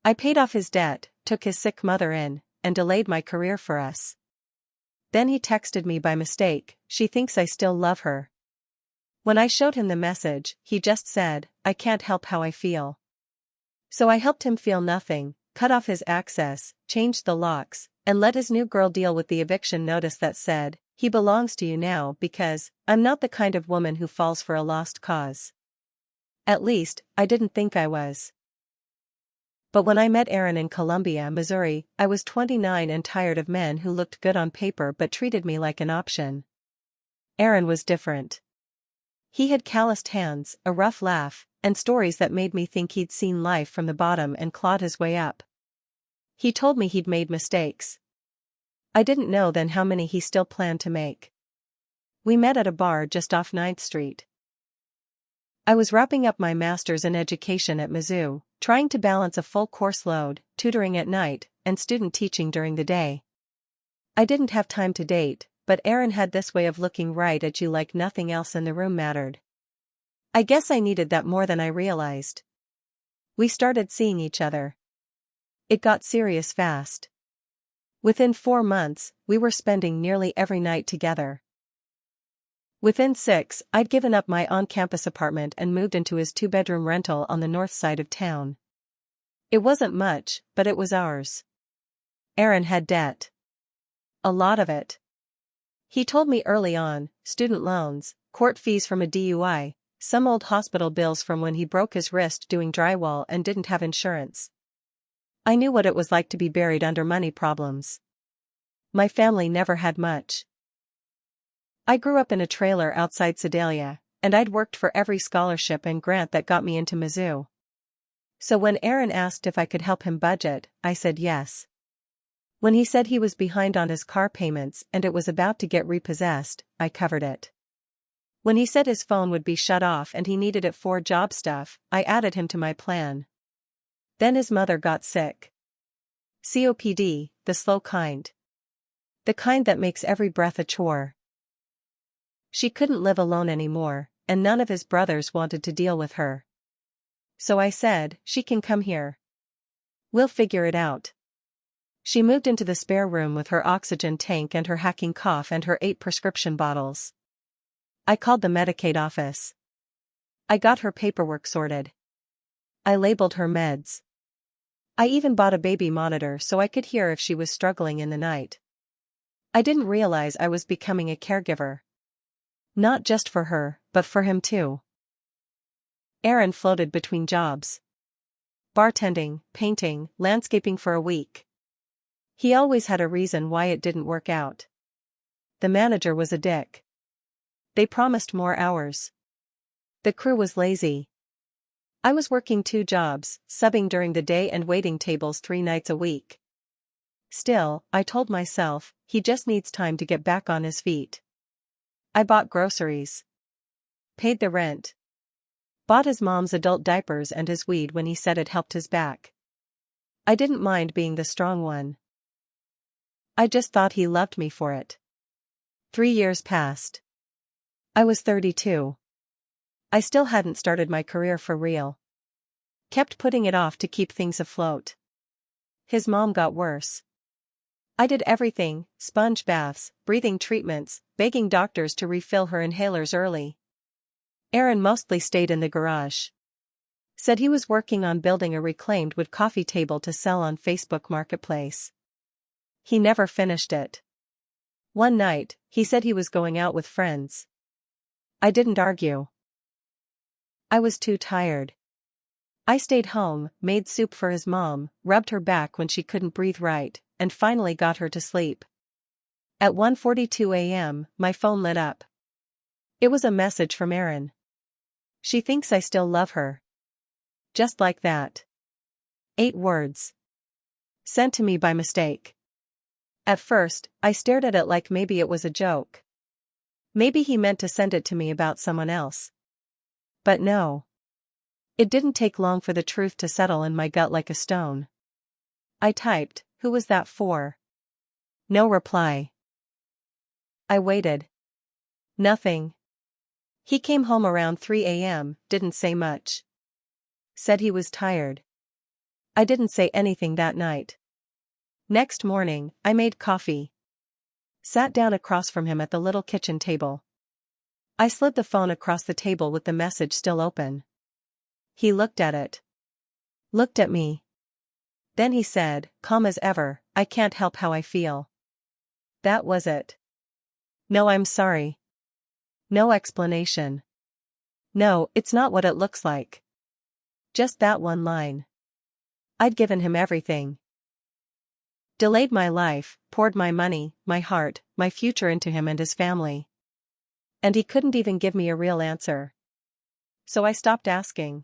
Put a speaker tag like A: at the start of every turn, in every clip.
A: I paid off his debt, took his sick mother in, and delayed my career for us. Then he texted me by mistake, she thinks I still love her. When I showed him the message, he just said, I can't help how I feel. So I helped him feel nothing, cut off his access, changed the locks, and let his new girl deal with the eviction notice that said, he belongs to you now because, I'm not the kind of woman who falls for a lost cause. At least, I didn't think I was. But when I met Aaron in Columbia, Missouri, I was 29 and tired of men who looked good on paper but treated me like an option. Aaron was different. He had calloused hands, a rough laugh, and stories that made me think he'd seen life from the bottom and clawed his way up. He told me he'd made mistakes. I didn't know then how many he still planned to make. We met at a bar just off 9th Street. I was wrapping up my master's in education at Mizzou, trying to balance a full course load, tutoring at night, and student teaching during the day. I didn't have time to date, but Aaron had this way of looking right at you like nothing else in the room mattered. I guess I needed that more than I realized. We started seeing each other. It got serious fast. Within 4 months, we were spending nearly every night together. Within 6, I'd given up my on-campus apartment and moved into his 2-bedroom rental on the north side of town. It wasn't much, but it was ours. Aaron had debt. A lot of it. He told me early on, student loans, court fees from a DUI, some old hospital bills from when he broke his wrist doing drywall and didn't have insurance. I knew what it was like to be buried under money problems. My family never had much. I grew up in a trailer outside Sedalia, and I'd worked for every scholarship and grant that got me into Mizzou. So when Aaron asked if I could help him budget, I said yes. When he said he was behind on his car payments and it was about to get repossessed, I covered it. When he said his phone would be shut off and he needed it for job stuff, I added him to my plan. Then his mother got sick. COPD, the slow kind. The kind that makes every breath a chore. She couldn't live alone anymore, and none of his brothers wanted to deal with her. So I said, she can come here. We'll figure it out. She moved into the spare room with her oxygen tank and her hacking cough and her 8 prescription bottles. I called the Medicaid office. I got her paperwork sorted. I labeled her meds. I even bought a baby monitor so I could hear if she was struggling in the night. I didn't realize I was becoming a caregiver. Not just for her, but for him too. Aaron floated between jobs. Bartending, painting, landscaping for a week. He always had a reason why it didn't work out. The manager was a dick. They promised more hours. The crew was lazy. I was working 2 jobs, subbing during the day and waiting tables 3 nights a week. Still, I told myself, he just needs time to get back on his feet. I bought groceries. Paid the rent. Bought his mom's adult diapers and his weed when he said it helped his back. I didn't mind being the strong one. I just thought he loved me for it. 3 years passed. I was 32. I still hadn't started my career for real. Kept putting it off to keep things afloat. His mom got worse. I did everything, sponge baths, breathing treatments, begging doctors to refill her inhalers early. Aaron mostly stayed in the garage. Said he was working on building a reclaimed wood coffee table to sell on Facebook Marketplace. He never finished it. One night, he said he was going out with friends. I didn't argue. I was too tired. I stayed home, made soup for his mom, rubbed her back when she couldn't breathe right, and finally got her to sleep. At 1:42 a.m., my phone lit up. It was a message from Aaron. She thinks I still love her. Just like that. 8 words. Sent to me by mistake. At first, I stared at it like maybe it was a joke. Maybe he meant to send it to me about someone else. But no. It didn't take long for the truth to settle in my gut like a stone. I typed, "Who was that for?" No reply. I waited. Nothing. He came home around 3 a.m., didn't say much. Said he was tired. I didn't say anything that night. Next morning, I made coffee. Sat down across from him at the little kitchen table. I slid the phone across the table with the message still open. He looked at it. Looked at me. Then he said, calm as ever, I can't help how I feel. That was it. No, I'm sorry. No explanation. No, it's not what it looks like. Just that one line. I'd given him everything. Delayed my life, poured my money, my heart, my future into him and his family. And he couldn't even give me a real answer. So I stopped asking.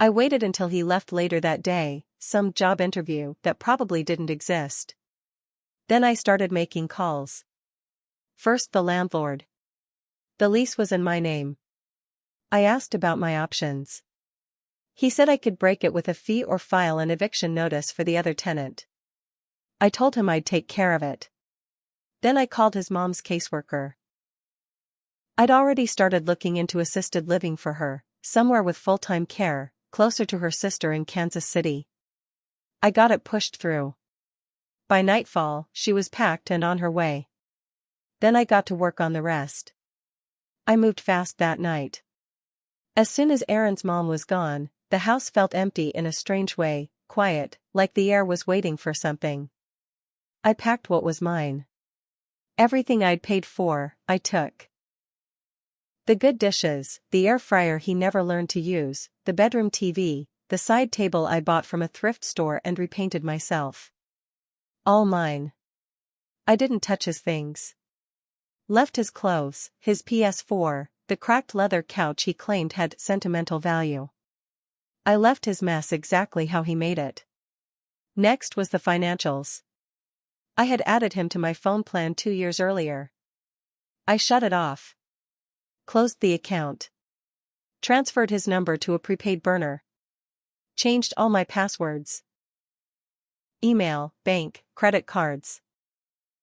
A: I waited until he left later that day, some job interview that probably didn't exist. Then I started making calls. First the landlord. The lease was in my name. I asked about my options. He said I could break it with a fee or file an eviction notice for the other tenant. I told him I'd take care of it. Then I called his mom's caseworker. I'd already started looking into assisted living for her, somewhere with full-time care, closer to her sister in Kansas City. I got it pushed through. By nightfall, she was packed and on her way. Then I got to work on the rest. I moved fast that night. As soon as Aaron's mom was gone, the house felt empty in a strange way, quiet, like the air was waiting for something. I packed what was mine. Everything I'd paid for, I took. The good dishes, the air fryer he never learned to use, the bedroom TV, the side table I bought from a thrift store and repainted myself. All mine. I didn't touch his things. Left his clothes, his PS4, the cracked leather couch he claimed had sentimental value. I left his mess exactly how he made it. Next was the financials. I had added him to my phone plan 2 years earlier. I shut it off. Closed the account. Transferred his number to a prepaid burner. Changed all my passwords. Email, bank, credit cards.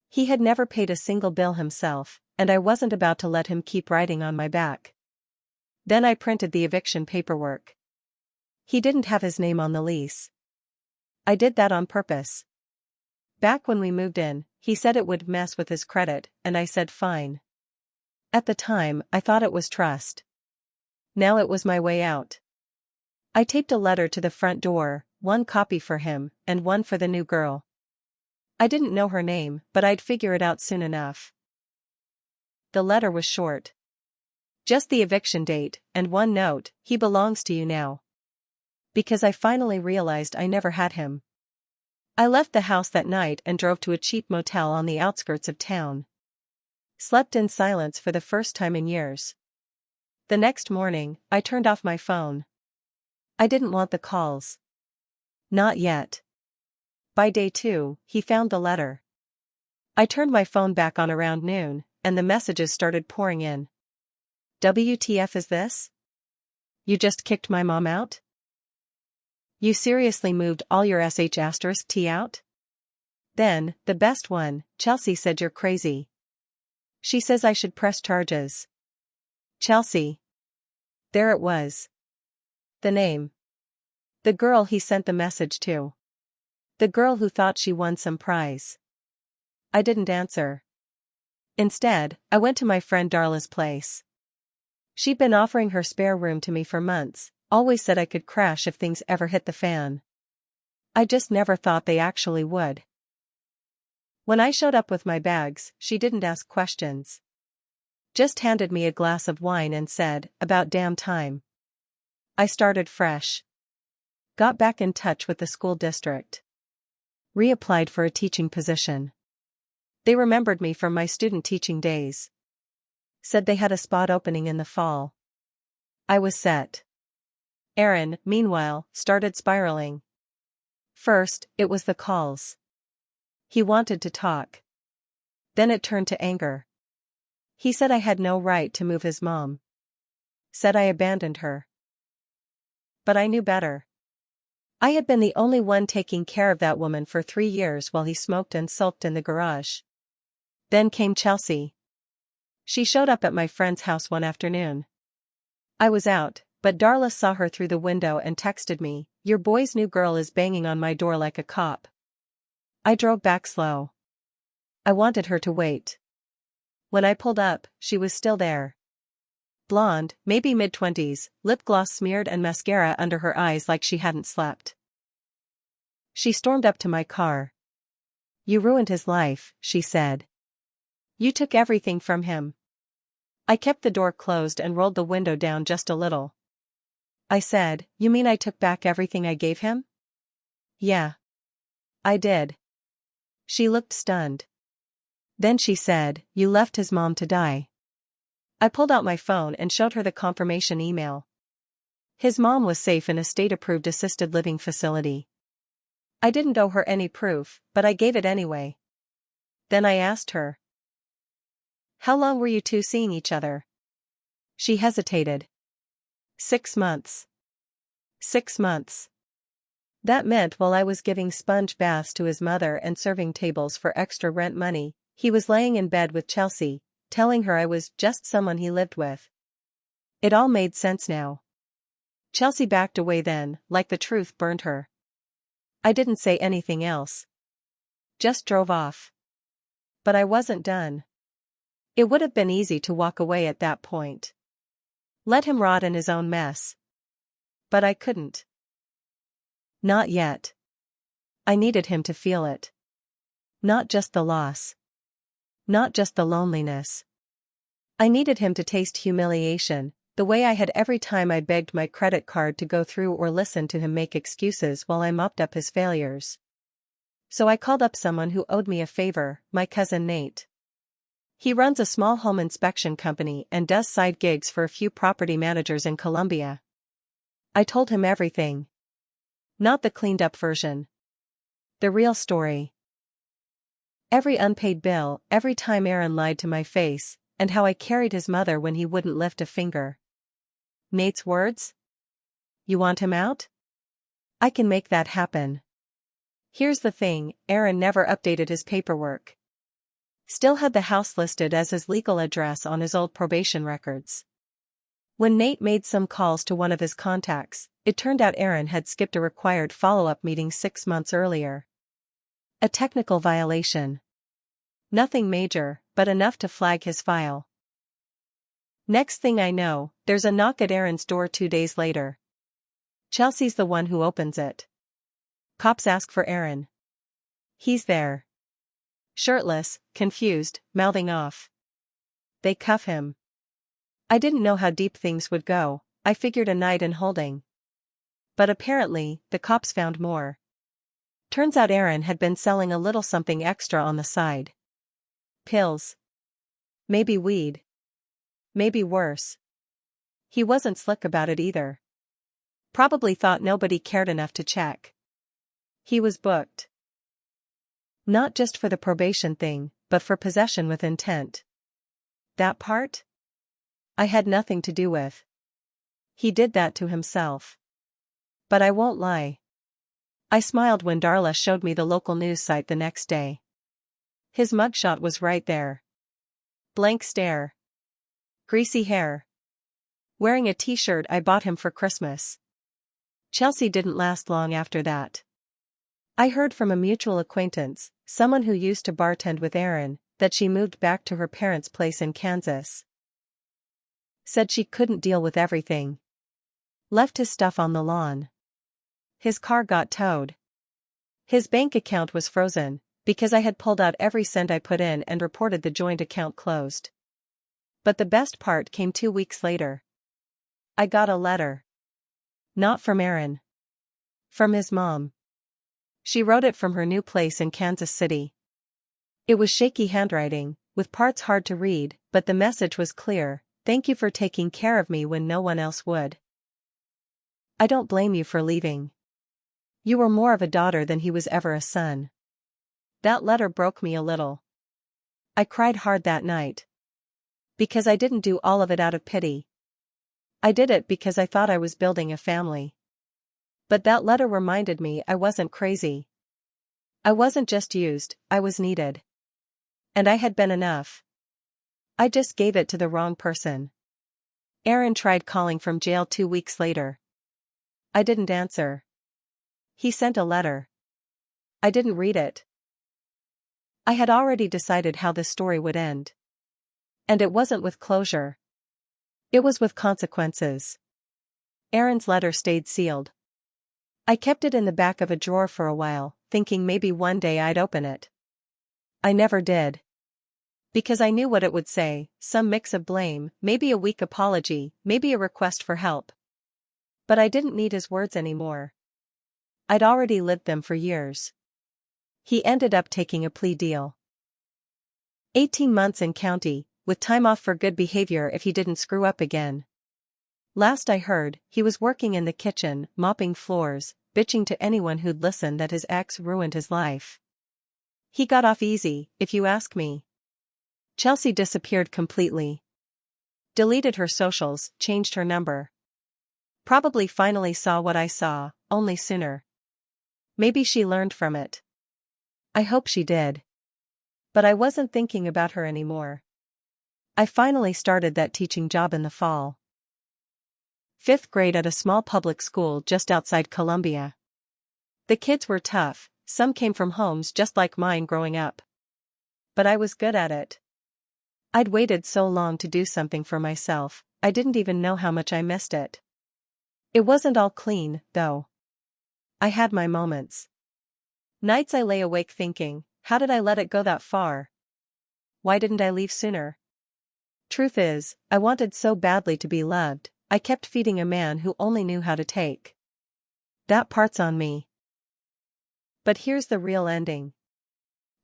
A: He had never paid a single bill himself, and I wasn't about to let him keep riding on my back. Then I printed the eviction paperwork. He didn't have his name on the lease. I did that on purpose. Back when we moved in, he said it would mess with his credit, and I said fine. At the time, I thought it was trust. Now it was my way out. I taped a letter to the front door, one copy for him, and one for the new girl. I didn't know her name, but I'd figure it out soon enough. The letter was short. Just the eviction date, and one note, he belongs to you now. Because I finally realized I never had him. I left the house that night and drove to a cheap motel on the outskirts of town. Slept in silence for the first time in years. The next morning, I turned off my phone. I didn't want the calls. Not yet. By day 2, he found the letter. I turned my phone back on around noon, and the messages started pouring in. WTF is this? You just kicked my mom out? You seriously moved all your sh*t out? Then, the best one, Chelsea said you're crazy. She says I should press charges. Chelsea. There it was. The name. The girl he sent the message to. The girl who thought she won some prize. I didn't answer. Instead, I went to my friend Darla's place. She'd been offering her spare room to me for months, always said I could crash if things ever hit the fan. I just never thought they actually would. When I showed up with my bags, she didn't ask questions. Just handed me a glass of wine and said, about damn time. I started fresh. Got back in touch with the school district. Reapplied for a teaching position. They remembered me from my student teaching days. Said they had a spot opening in the fall. I was set. Aaron, meanwhile, started spiraling. First, it was the calls. He wanted to talk. Then it turned to anger. He said I had no right to move his mom. Said I abandoned her. But I knew better. I had been the only one taking care of that woman for 3 years while he smoked and sulked in the garage. Then came Chelsea. She showed up at my friend's house one afternoon. I was out, but Darla saw her through the window and texted me, Your boy's new girl is banging on my door like a cop. I drove back slow. I wanted her to wait. When I pulled up, she was still there. Blonde, maybe mid-20s, lip gloss smeared and mascara under her eyes like she hadn't slept. She stormed up to my car. You ruined his life, she said. You took everything from him. I kept the door closed and rolled the window down just a little. I said, you mean I took back everything I gave him? Yeah. I did. She looked stunned. Then she said, you left his mom to die. I pulled out my phone and showed her the confirmation email. His mom was safe in a state-approved assisted living facility. I didn't owe her any proof, but I gave it anyway. Then I asked her, how long were you two seeing each other? She hesitated. 6 months. 6 months. That meant while I was giving sponge baths to his mother and serving tables for extra rent money, he was laying in bed with Chelsea, telling her I was just someone he lived with. It all made sense now. Chelsea backed away then, like the truth burned her. I didn't say anything else. Just drove off. But I wasn't done. It would have been easy to walk away at that point. Let him rot in his own mess. But I couldn't. Not yet. I needed him to feel it. Not just the loss. Not just the loneliness. I needed him to taste humiliation, the way I had every time I begged my credit card to go through or listened to him make excuses while I mopped up his failures. So I called up someone who owed me a favor, my cousin Nate. He runs a small home inspection company and does side gigs for a few property managers in Colombia. I told him everything. Not the cleaned-up version. The real story. Every unpaid bill, every time Aaron lied to my face, and how I carried his mother when he wouldn't lift a finger. Nate's words? You want him out? I can make that happen. Here's the thing, Aaron never updated his paperwork. Still had the house listed as his legal address on his old probation records. When Nate made some calls to one of his contacts, it turned out Aaron had skipped a required follow-up meeting 6 months earlier. A technical violation. Nothing major, but enough to flag his file. Next thing I know, there's a knock at Aaron's door 2 days later. Chelsea's the one who opens it. Cops ask for Aaron. He's there. Shirtless, confused, mouthing off. They cuff him. I didn't know how deep things would go, I figured a night in holding. But apparently, the cops found more. Turns out Aaron had been selling a little something extra on the side. Pills. Maybe weed. Maybe worse. He wasn't slick about it either. Probably thought nobody cared enough to check. He was booked. Not just for the probation thing, but for possession with intent. That part? I had nothing to do with. He did that to himself. But I won't lie. I smiled when Darla showed me the local news site the next day. His mugshot was right there. Blank stare. Greasy hair. Wearing a t-shirt I bought him for Christmas. Chelsea didn't last long after that. I heard from a mutual acquaintance, someone who used to bartend with Aaron, that she moved back to her parents' place in Kansas. Said she couldn't deal with everything. Left his stuff on the lawn. His car got towed. His bank account was frozen, because I had pulled out every cent I put in and reported the joint account closed. But the best part came 2 weeks later. I got a letter. Not from Aaron. From his mom. She wrote it from her new place in Kansas City. It was shaky handwriting, with parts hard to read, but the message was clear. Thank you for taking care of me when no one else would. I don't blame you for leaving. You were more of a daughter than he was ever a son. That letter broke me a little. I cried hard that night. Because I didn't do all of it out of pity. I did it because I thought I was building a family. But that letter reminded me I wasn't crazy. I wasn't just used, I was needed. And I had been enough. I just gave it to the wrong person. Aaron tried calling from jail 2 weeks later. I didn't answer. He sent a letter. I didn't read it. I had already decided how this story would end. And it wasn't with closure. It was with consequences. Aaron's letter stayed sealed. I kept it in the back of a drawer for a while, thinking maybe one day I'd open it. I never did. Because I knew what it would say, some mix of blame, maybe a weak apology, maybe a request for help. But I didn't need his words anymore. I'd already lived them for years. He ended up taking a plea deal. 18 months in county, with time off for good behavior if he didn't screw up again. Last I heard, he was working in the kitchen, mopping floors, bitching to anyone who'd listen that his ex ruined his life. He got off easy, if you ask me. Chelsea disappeared completely. Deleted her socials, changed her number. Probably finally saw what I saw, only sooner. Maybe she learned from it. I hope she did. But I wasn't thinking about her anymore. I finally started that teaching job in the fall. 5th grade at a small public school just outside Columbia. The kids were tough, some came from homes just like mine growing up. But I was good at it. I'd waited so long to do something for myself, I didn't even know how much I missed it. It wasn't all clean, though. I had my moments. Nights I lay awake thinking, how did I let it go that far? Why didn't I leave sooner? Truth is, I wanted so badly to be loved, I kept feeding a man who only knew how to take. That part's on me. But here's the real ending.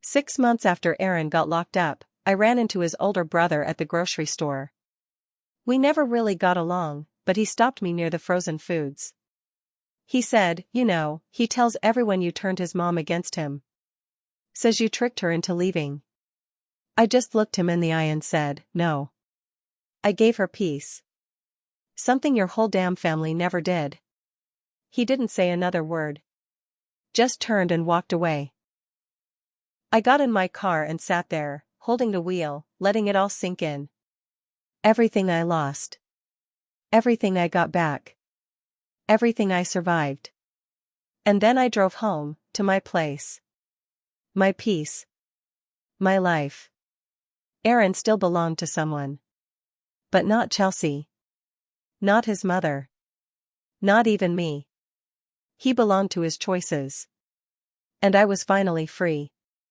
A: 6 months after Aaron got locked up, I ran into his older brother at the grocery store. We never really got along, but he stopped me near the frozen foods. He said, you know, he tells everyone you turned his mom against him. Says you tricked her into leaving. I just looked him in the eye and said, no. I gave her peace. Something your whole damn family never did. He didn't say another word. Just turned and walked away. I got in my car and sat there, holding the wheel, letting it all sink in. Everything I lost. Everything I got back. Everything I survived. And then I drove home, to my place. My peace. My life. Aaron still belonged to someone. But not Chelsea. Not his mother. Not even me. He belonged to his choices. And I was finally free.